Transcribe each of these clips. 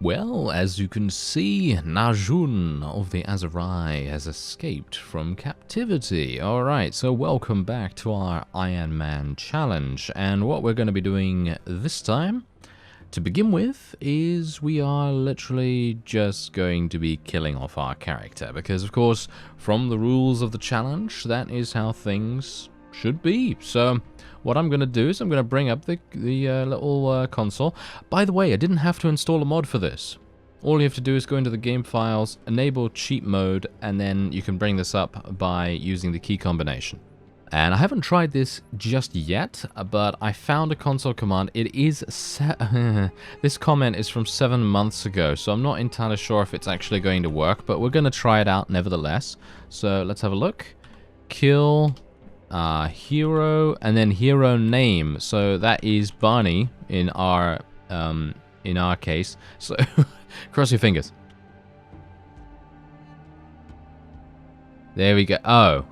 Well, as you can see, Najun of the Azarai has escaped from captivity. Alright, so welcome back to our Ironman challenge. And what we're going to be doing this time, to begin with, is we are literally just going to be killing off our character. Because, of course, from the rules of the challenge, that is how things should be. So what I'm going to do is I'm going to bring up the little console. By the way, I didn't have to install a mod for this. All you have to do is go into the game files, enable cheat mode, and then you can bring this up by using the key combination. And I haven't tried this just yet, but I found a console command. It is this comment is from 7 months ago, so I'm not entirely sure if it's actually going to work, but we're going to try it out nevertheless. So let's have a look. Kill hero, and then hero name. So that is Barney in our case. So cross your fingers. There we go. Oh,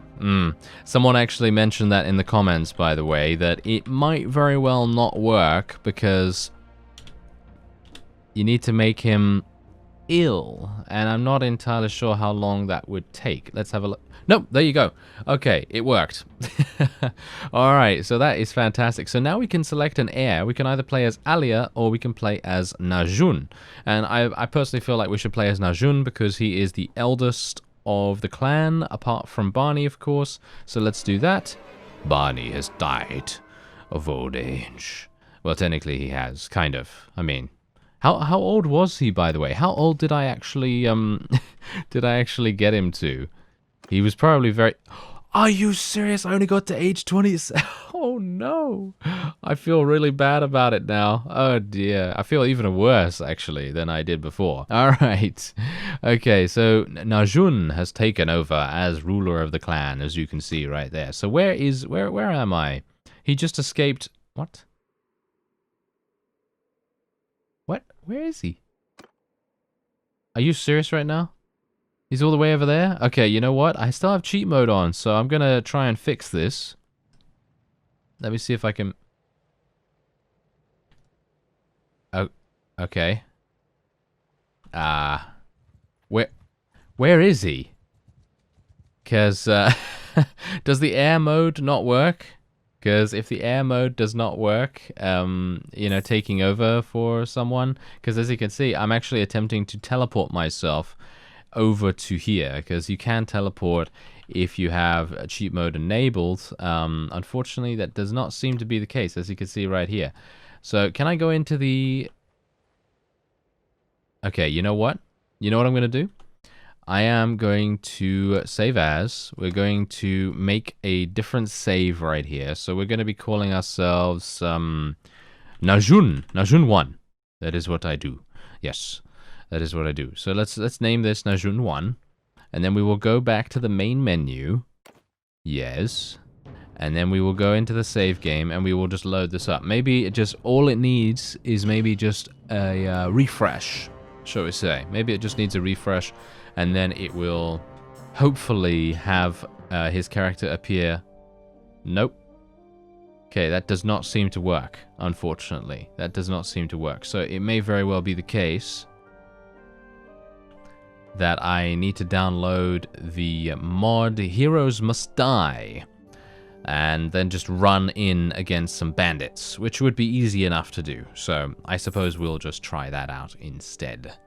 someone actually mentioned that in the comments, by the way, that it might very well not work because you need to make him ill, and I'm not entirely sure how long that would take. Let's have a look. Nope, there you go. Okay, it worked. Alright, so that is fantastic. So now we can select an heir. We can either play as Alia or we can play as Najun. And I personally feel like we should play as Najun because he is the eldest of the clan, apart from Barney, of course. So let's do that. Barney has died of old age. Well, technically he has, kind of. I mean, how old was he, by the way? How old did I actually get him to? He was probably very... Are you serious? I only got to age 20. Oh no. I feel really bad about it now. Oh dear. I feel even worse, actually, than I did before. Alright. Okay, so Najun has taken over as ruler of the clan, as you can see right there. So where am I? He just escaped... What? What? Where is he? Are you serious right now? He's all the way over there? Okay, you know what? I still have cheat mode on, so I'm gonna try and fix this. Let me see if I can... Oh, okay. Where is he? Because, does the air mode not work? Because if the air mode does not work, you know, taking over for someone... Because as you can see, I'm actually attempting to teleport myself over to here, because you can teleport if you have a cheat mode enabled. Unfortunately, that does not seem to be the case, as you can see right here. So, can I go into the... Okay, you know what? You know what I'm going to do? I am going to save as. We're going to make a different save right here. So, we're going to be calling ourselves Najun. Najun 1. That is what I do. Yes. That is what I do. So let's name this Najun 1. And then we will go back to the main menu. Yes. And then we will go into the save game and we will just load this up. Maybe just all it needs is maybe just a refresh, shall we say. Maybe it just needs a refresh and then it will hopefully have his character appear. Nope. Okay, that does not seem to work, unfortunately. That does not seem to work. So it may very well be the case that I need to download the mod Heroes Must Die and then just run in against some bandits, which would be easy enough to do. So I suppose we'll just try that out instead.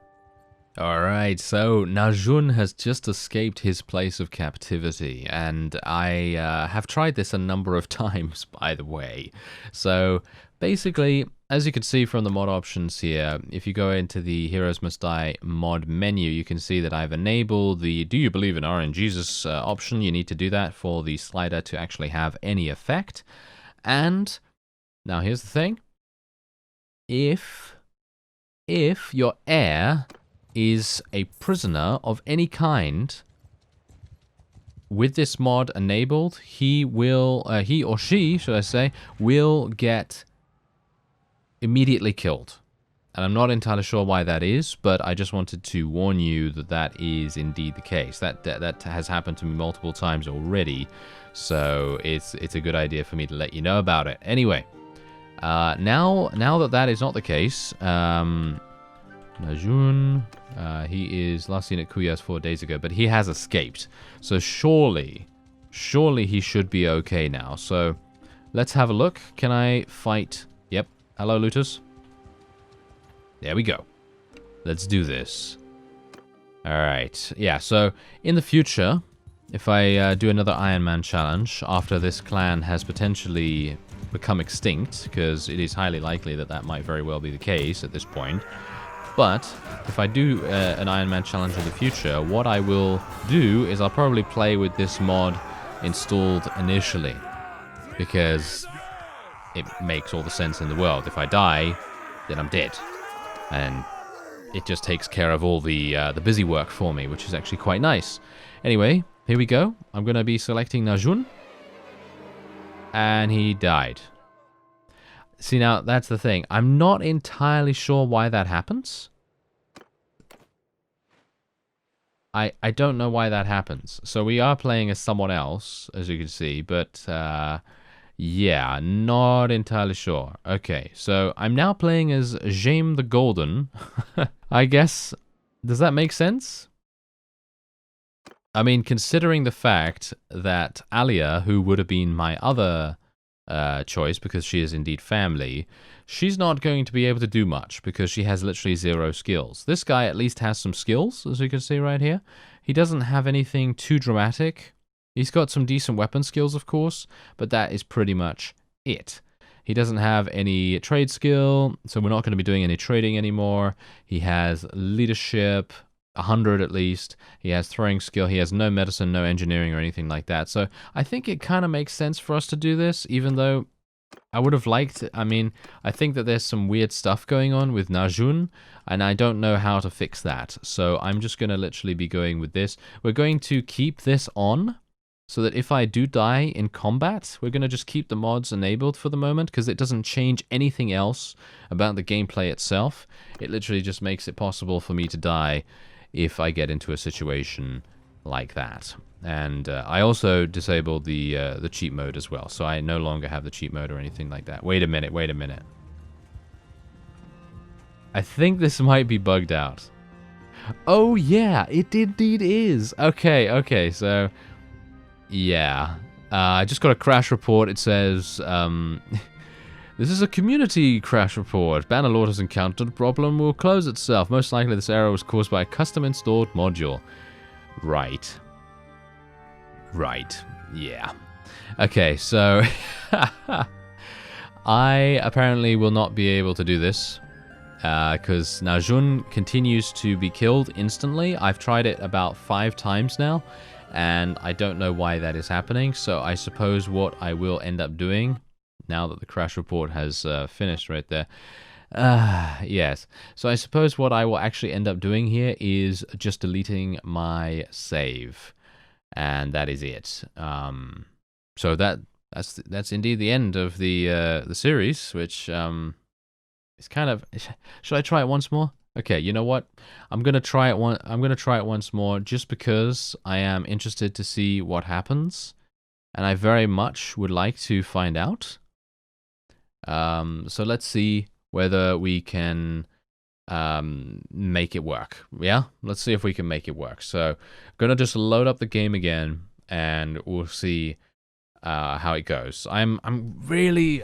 Alright, so Najun has just escaped his place of captivity, and I have tried this a number of times, by the way. So basically, as you can see from the mod options here, if you go into the Heroes Must Die mod menu, you can see that I've enabled the Do You Believe in RNGesus option. You need to do that for the slider to actually have any effect. And now here's the thing. If your heir is a prisoner of any kind, with this mod enabled, he or she, should I say, will get immediately killed. And I'm not entirely sure why that is, but I just wanted to warn you that that is indeed the case. That has happened to me multiple times already, so it's a good idea for me to let you know about it. Anyway, now that is not the case, Najun. He is last seen at Kuyas 4 days ago, but he has escaped. So surely he should be okay now. So let's have a look. Can I fight? Yep. Hello, looters. There we go. Let's do this. Alright. Yeah, so in the future, if I do another Ironman challenge after this clan has potentially become extinct, because it is highly likely that that might very well be the case at this point. But if I do an Ironman challenge in the future, what I will do is I'll probably play with this mod installed initially, because it makes all the sense in the world. If I die, then I'm dead, and it just takes care of all the busy work for me, which is actually quite nice. Anyway, here we go. I'm going to be selecting Najun, and he died. See, now, that's the thing. I'm not entirely sure why that happens. I don't know why that happens. So we are playing as someone else, as you can see, but yeah, not entirely sure. Okay, so I'm now playing as Jaime the Golden. I guess, does that make sense? I mean, considering the fact that Alia, who would have been my other choice, because she is indeed family, she's not going to be able to do much because she has literally 0 skills. This guy at least has some skills, as you can see right here. He doesn't have anything too dramatic. He's got some decent weapon skills, of course, but that is pretty much it. He doesn't have any trade skill, so we're not going to be doing any trading anymore. He has leadership, 100 at least. He has throwing skill. He has no medicine, no engineering or anything like that. So I think it kind of makes sense for us to do this, even though I would have liked, I mean, I think that there's some weird stuff going on with Najun, and I don't know how to fix that. So I'm just going to literally be going with this. We're going to keep this on, so that if I do die in combat, we're going to just keep the mods enabled for the moment, because it doesn't change anything else about the gameplay itself. It literally just makes it possible for me to die if I get into a situation like that. And I also disabled the cheat mode as well, so I no longer have the cheat mode or anything like that. Wait a minute, wait a minute. I think this might be bugged out. Oh yeah, it indeed is. Okay, so yeah. I just got a crash report. It says, this is a community crash report. Bannerlord has encountered a problem, will close itself. Most likely this error was caused by a custom installed module. Right. Right. Yeah. Okay, so I apparently will not be able to do this because Najun continues to be killed instantly. I've tried it about 5 times now, and I don't know why that is happening. So I suppose what I will end up doing, now that the crash report has finished right there, yes. So I suppose what I will actually end up doing here is just deleting my save, and that is it. So that's indeed the end of the series, which is kind of. Should I try it once more? Okay, you know what? I'm gonna try it once more, just because I am interested to see what happens, and I very much would like to find out. So let's see whether we can make it work. Yeah, let's see if we can make it work. So I'm gonna just load up the game again, and we'll see how it goes. I'm really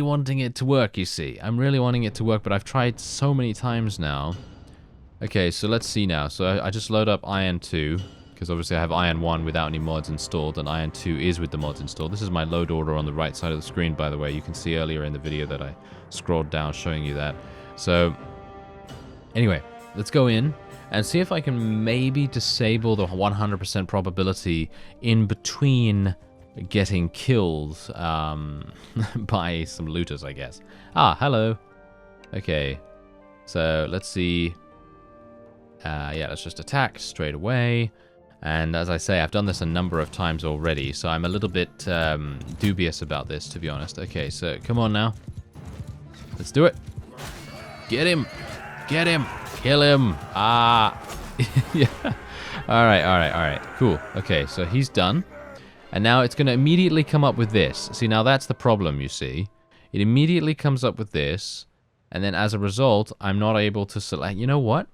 wanting it to work. You see, I'm really wanting it to work, but I've tried so many times now. Okay, so let's see now. So I just load up Iron 2, because obviously I have Iron 1 without any mods installed, and Iron 2 is with the mods installed. This is my load order on the right side of the screen, by the way. You can see earlier in the video that I scrolled down showing you that. So anyway, let's go in and see if I can maybe disable the 100% probability in between getting killed by some looters, I guess. Ah, hello. Okay, so let's see. Yeah, let's just attack straight away. And as I say, I've done this a number of times already, so I'm a little bit dubious about this, to be honest. Okay, so come on now. Let's do it. Get him. Get him. Kill him. Ah. Yeah. All right. Cool. Okay, so he's done. And now it's going to immediately come up with this. See, now that's the problem, you see. It immediately comes up with this. And then as a result, I'm not able to select... You know what?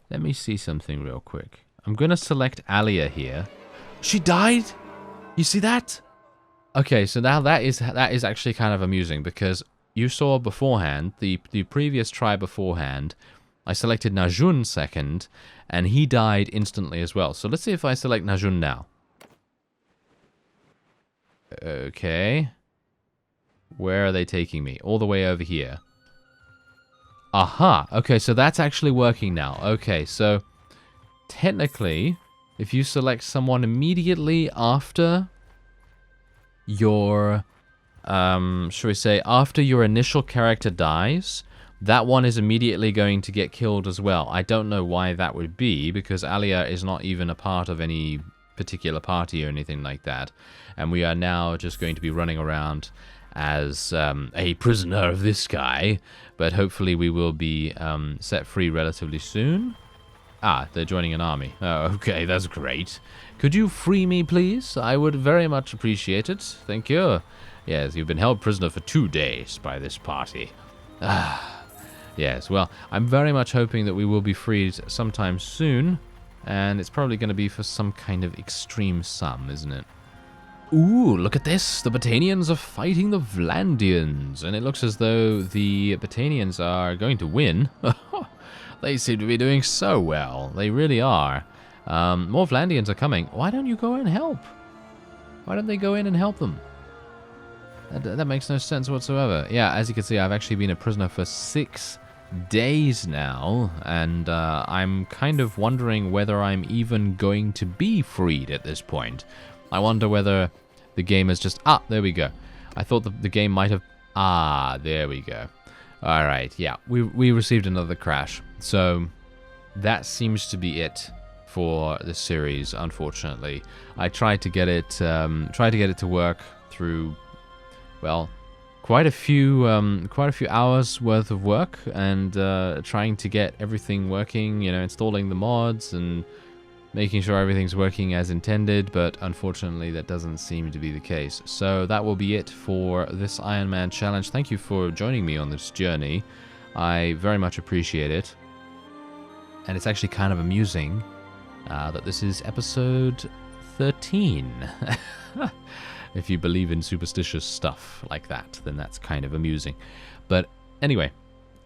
Let me see something real quick. I'm going to select Alia here. She died? You see that? Okay, so now that is actually kind of amusing because you saw beforehand, the previous try beforehand, I selected Najun second, and he died instantly as well. So let's see if I select Najun now. Okay. Where are they taking me? All the way over here. Aha! Okay, so that's actually working now. Okay, so technically, if you select someone immediately after your, shall we say, after your initial character dies, that one is immediately going to get killed as well. I don't know why that would be, because Alia is not even a part of any particular party or anything like that. And we are now just going to be running around as a prisoner of this guy, but hopefully we will be set free relatively soon. Ah, they're joining an army. Oh, okay, that's great. Could you free me, please? I would very much appreciate it. Thank you. Yes, you've been held prisoner for 2 days by this party. Ah, yes, well, I'm very much hoping that we will be freed sometime soon, and it's probably going to be for some kind of extreme sum, isn't it? Ooh, look at this. The Botanians are fighting the Vlandians, and it looks as though the Botanians are going to win. They seem to be doing so well. They really are. More Vlandians are coming. Why don't you go and help? Why don't they go in and help them? That makes no sense whatsoever. Yeah, as you can see, I've actually been a prisoner for 6 days now, and I'm kind of wondering whether I'm even going to be freed at this point. I wonder whether the game is just... Ah, there we go. I thought the game might have... Ah, there we go. Alright, yeah. We received another crash. So, that seems to be it for this series, unfortunately. I tried to get it to work through, well, quite a few hours worth of work, and trying to get everything working, you know, installing the mods and making sure everything's working as intended, but unfortunately that doesn't seem to be the case. So that will be it for this Ironman challenge. Thank you for joining me on this journey. I very much appreciate it. And it's actually kind of amusing that this is episode 13. If you believe in superstitious stuff like that, then that's kind of amusing. But anyway,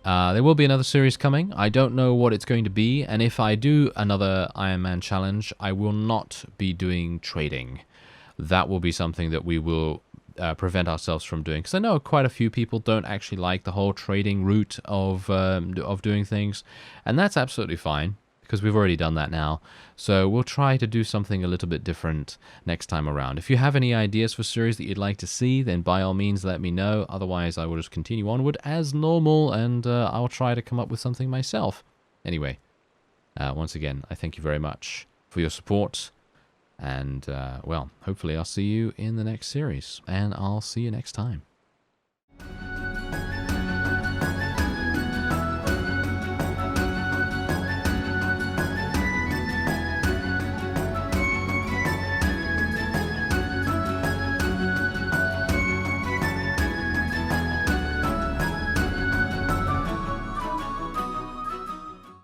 there will be another series coming. I don't know what it's going to be, and if I do another Ironman challenge, I will not be doing trading. That will be something that we will prevent ourselves from doing, because I know quite a few people don't actually like the whole trading route of doing things, and that's absolutely fine, because we've already done that now. So we'll try to do something a little bit different next time around. If you have any ideas for series that you'd like to see, then by all means let me know. Otherwise, I will just continue onward as normal, and I'll try to come up with something myself. Anyway, once again, I thank you very much for your support. And, well, hopefully I'll see you in the next series. And I'll see you next time.